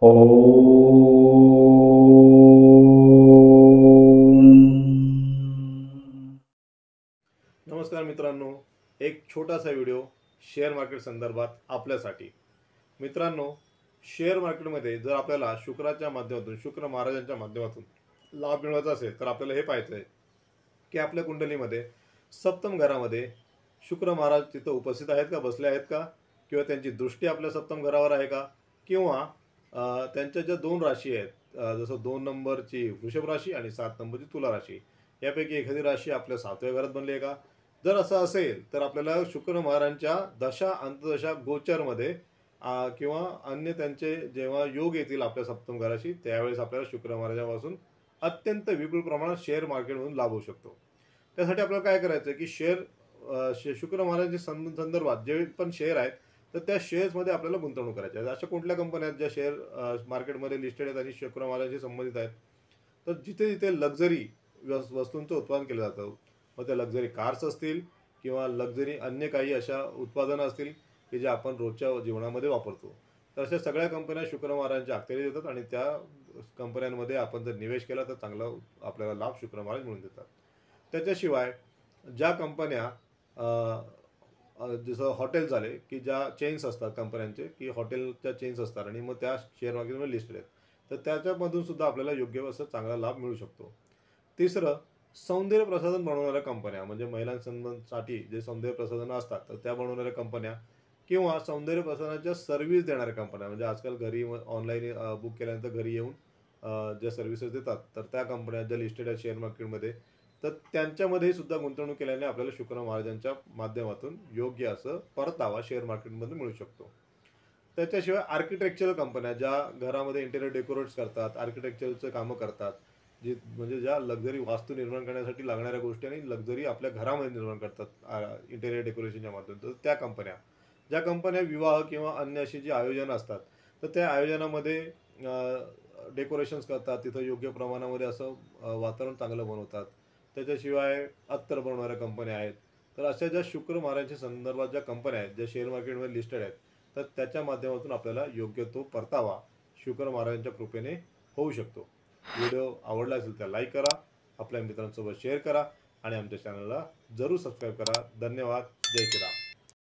ओम. नमस्कार मित्रांनो, एक छोटासा व्हिडिओ शेअर मार्केट संदर्भात आपल्यासाठी. मित्रांनो, शेअर मार्केटमध्ये जर आपल्याला शुक्राच्या माध्यमातून, शुक्र महाराजांच्या माध्यमातून लाभ मिळवायचा असेल तर आपल्याला हे पाहायचं आहे की आपल्या कुंडलीमध्ये सप्तम घरामध्ये शुक्र महाराज तिथं उपस्थित आहेत का, बसले आहेत का, किंवा त्यांची दृष्टी आपल्या सप्तम घरावर आहे का, किंवा त्यांच्या ज्या दोन राशी आहेत, जसं 2 नंबरची वृषभ राशी आणि 7 नंबरची तुला राशी, यापैकी एखादी राशी आपल्या 7व्या घरात बनली आहे का. जर असं असेल तर आपल्याला शुक्र महाराजांच्या दशा अंतदशा गोचरमध्ये किंवा अन्य त्यांचे जेव्हा योग येतील आपल्या सप्तम घराशी, त्यावेळेस आपल्याला शुक्र महाराजांपासून अत्यंत विपुल प्रमाणात शेअर मार्केटमधून लाभ होऊ शकतो. त्यासाठी आपल्याला काय करायचं आहे की शुक्र महाराजांच्या संदर्भात जे पण शेअर आहेत तर त्या शेअर्समध्ये आपल्याला गुंतवणूक करायची आहे. अशा कुठल्या कंपन्या आहेत ज्या शेअर मार्केटमध्ये लिस्टेड आहेत आणि शुक्र महाराजांशी संबंधित आहेत, तर जिथे जिथे लक्झरी वस्तूंचं उत्पादन केलं जातं, मग त्या लक्झरी कार्स असतील किंवा लक्झरी अन्य काही अशा उत्पादनं असतील की जे आपण रोजच्या जीवनामध्ये वापरतो, तर अशा सगळ्या कंपन्या शुक्र महाराजांच्या अखत्यारीत येतात आणि त्या कंपन्यांमध्ये आपण जर निवेश केला तर चांगला आपल्याला लाभ शुक्र महाराज मिळून देतात. त्याच्याशिवाय ज्या कंपन्या जसं हॉटेल झाले की ज्या चेन्स असतात कंपन्यांचे, की हॉटेलच्या चेन्स असतात आणि मग त्या शेअर मार्केटमध्ये लिस्टेड आहेत, तर त्याच्यामधून सुद्धा आपल्याला योग्य असं चांगला लाभ मिळू शकतो. तिसरं, सौंदर्य प्रसाधन बनवणाऱ्या कंपन्या, म्हणजे महिलांसाठी जे सौंदर्य प्रसाधनं असतात तर त्या बनवणाऱ्या कंपन्या, किंवा सौंदर्य प्रसाधनाच्या सर्व्हिस देणाऱ्या कंपन्या, म्हणजे आजकाल घरी ऑनलाईन बुक केल्यानंतर घरी येऊन ज्या सर्व्हिसेस देतात, तर त्या कंपन्या ज्या लिस्टेड आहेत शेअर मार्केटमध्ये, तर त्यांच्यामध्ये सुद्धा गुंतवणूक केल्याने आपल्याला शुक्र महाराजांच्या माध्यमातून योग्य असं परतावा शेअर मार्केटमध्ये मिळू शकतो. त्याच्याशिवाय आर्किटेक्चरल कंपन्या ज्या घरामध्ये इंटेरियर डेकोरेट्स करतात, आर्किटेक्चरचं कामं करतात, जी म्हणजे ज्या लक्झरी वास्तू निर्माण करण्यासाठी लागणाऱ्या गोष्टी आणि लक्झरी आपल्या घरामध्ये निर्माण करतात इंटेरियर डेकोरेशनच्या माध्यमातून, तर त्या कंपन्या, ज्या कंपन्या विवाह किंवा अन्य अशी जी आयोजनं असतात तर त्या आयोजनामध्ये डेकोरेशन्स करतात, तिथं योग्य प्रमाणामध्ये असं वातावरण चांगलं बनवतात. त्याच्याशिवाय अत्तर बनवणाऱ्या कंपन्या आहेत. तर अशा ज्या शुक्र महाराजांच्या संदर्भात ज्या कंपन्या आहेत ज्या शेअर मार्केटमध्ये लिस्टेड आहेत, तर त्याच्या माध्यमातून आपल्याला योग्य तो परतावा शुक्र महाराजांच्या कृपेने होऊ शकतो. व्हिडिओ आवडला असेल तर लाईक करा, आपल्या मित्रांसोबत शेअर करा आणि आमच्या चॅनलला जरूर सबस्क्राईब करा. धन्यवाद. जय श्रीराम.